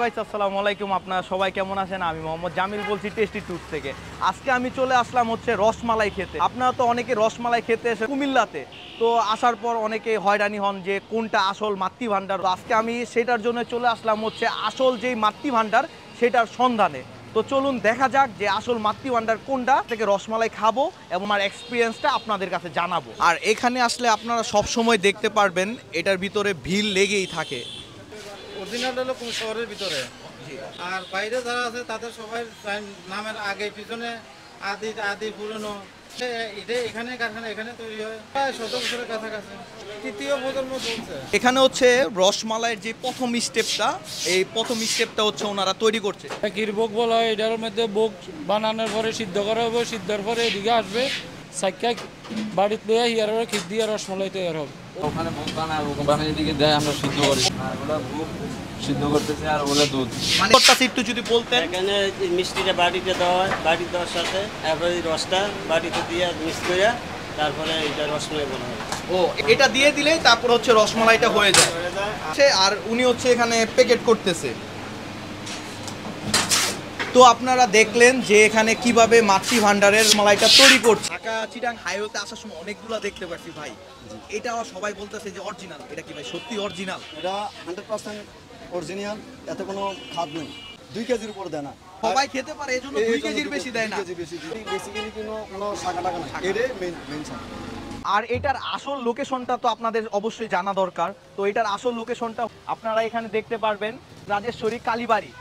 Guys আসসালামু আলাইকুম। আপনারা সবাই কেমন আছেন? আমি মোহাম্মদ জামিল বলছি টেস্টি টুডস থেকে। আজকে আমি চলে আসলাম হচ্ছে রসমালাই খেতে। আপনারা তো অনেকে রসমালাই খেতে এসে কুমিল্লাতে, তো আসার পর অনেকে হয়রানি হন যে কোনটা আসল মাতৃ ভান্ডার। আজকে আমি সেটার জন্য চলে আসলাম হচ্ছে আসল যেই মাতৃ ভান্ডার সেটার সন্ধানে। তো চলুন দেখা যাক যে আসল মাতৃ ভান্ডার কোনটা, থেকে রসমালাই খাবো এবং আমার এক্সপিরিয়েন্সটা আপনাদের কাছে জানাবো। আর এখানে আসলে আপনারা সব সময় দেখতে পারবেন এটার ভিতরে ভিড় লেগেই থাকে। অরিজিনাল হলো শহরের ভিতরে, আর বাইরে যারা আছে তাদের সবাই নামের আগে পিছনে আদি আদি পুরনো এখানে কারখানা এখানে তৈরি হয় প্রায় 100 বছরের কাছাকাছি। তৃতীয় প্রজন্ম চলছে। এখানে হচ্ছে রসমালাইয়ের যে প্রথম স্টেপটা, এই প্রথম স্টেপটা হচ্ছে ওনারা তৈরি করছে। ক্ষীরভোগ বলা হয়, এটার মধ্যে ভোগ বানানোর পরে সিদ্ধ করা হবে, সিদ্ধর পরে এদিকে আসবে সাইকা বাড়িতে লইয়া হিয়ার ক্ষীর দিয়ে রসমালাই তৈরি হবে। ওখানে ভোগ বানাবো, বানিয়ে এদিকে দেয়, আমরা সিদ্ধ করি, আর ওরা ভোগ সিদ্ধ করতেছে আর ওরা দুধ। মানে একটু যদি বলতেন। এখানে মিষ্টিটা বাড়িতে দেওয়া হয়, বাড়ি দেওয়ার সাথে তারপরে রসটা বাড়িতে দিয়ে মিক্স করে তারপরে এটা রসমালাই বলা হয়। ও, এটা দিয়ে দিলেই তারপর হচ্ছে রসমালাইটা হয়ে যায়। আর উনি হচ্ছে এখানে প্যাকেট করতেছে। তো আপনারা দেখলেন যে এখানে কিভাবে মাতৃ ভান্ডারের মালাইটা তৈরি করছে। ঢাকা চিটাং হাইওয়েতে আসার সময় অনেকগুলো দেখতে পাচ্ছি ভাই, এটা সবাই বলতেছে যে অরিজিনাল। এটা কি ভাই সত্যি অরিজিনাল? এটা 100% অরিজিনাল, এতে কোনো খাদ নেই। 2 কেজির উপর দেয় না, সবাই খেতে পারে, এজন্য 2 কেজির বেশি দেয় না। বেসিক্যালি কোনো শাখা টাকা না, এটাই মেইন শাখা। আর এটার আসল লোকেশনটা তো আপনাদের অবশ্যই জানা দরকার। তো এটার আসল লোকেশনটা আপনারা এখানে দেখতে পারবেন, রাজেশ্বরী কালীবাড়ি।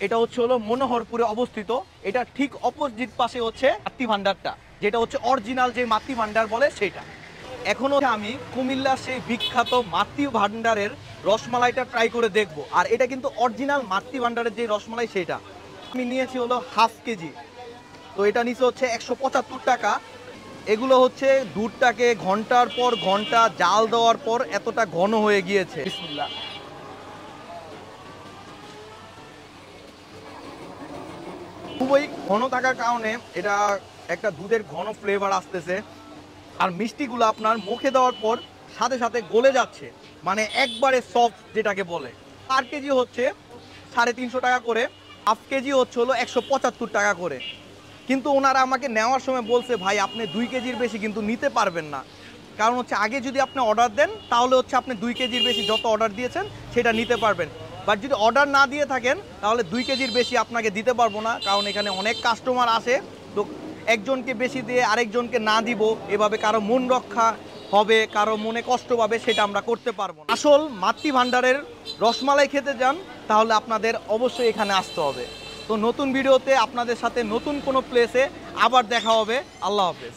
এটা হচ্ছে হলো মনোহরপুরে অবস্থিত। এটা ঠিক অপোজিট পাশে হচ্ছে মাতৃ ভান্ডারটা, যেটা হচ্ছে অরিজিনাল যে মাতৃ ভান্ডার বলে সেটা। এখনো আমি কুমিল্লার সেই বিখ্যাত মাতৃ ভান্ডারের রসমালাইটা ট্রাই করে দেখব। আর এটা কিন্তু অরিজিনাল মাতৃ ভান্ডারের যে রসমালাই সেটা আমি নিয়েছি হলো হাফ কেজি। তো এটা নিচে হচ্ছে 175 টাকা। এগুলো হচ্ছে দুধটাকে ঘন্টার পর ঘন্টা জাল দেওয়ার পর এতটা ঘন হয়ে গিয়েছে। বিসমিল্লাহ। খুবই ঘন থাকার কারণে এটা একটা দুধের ঘন ফ্লেভার আসতেছে। আর মিষ্টিগুলো আপনার মুখে দেওয়ার পর সাথে সাথে গলে যাচ্ছে, মানে একবারে সফট যেটাকে বলে। পার কেজি হচ্ছে 350 টাকা করে, হাফ কেজি হচ্ছে হলো 175 টাকা করে। কিন্তু ওনারা আমাকে নেওয়ার সময় বলছে ভাই আপনি 2 কেজির বেশি কিন্তু নিতে পারবেন না। কারণ হচ্ছে আগে যদি আপনি অর্ডার দেন তাহলে হচ্ছে আপনি 2 কেজির বেশি যত অর্ডার দিয়েছেন সেটা নিতে পারবেন। বাট যদি অর্ডার না দিয়ে থাকেন তাহলে 2 কেজির বেশি আপনাকে দিতে পারবো না, কারণ এখানে অনেক কাস্টমার আসে। তো একজনকে বেশি দিয়ে আরেকজনকে না দিব, এভাবে কারো মন রক্ষা হবে, কারো মনে কষ্ট পাবে, সেটা আমরা করতে পারবো না। আসল মাতৃ ভান্ডারের রসমালাই খেতে যান তাহলে আপনাদের অবশ্যই এখানে আসতে হবে। তো নতুন ভিডিওতে আপনাদের সাথে নতুন কোনো প্লেসে আবার দেখা হবে। আল্লাহ হাফেজ।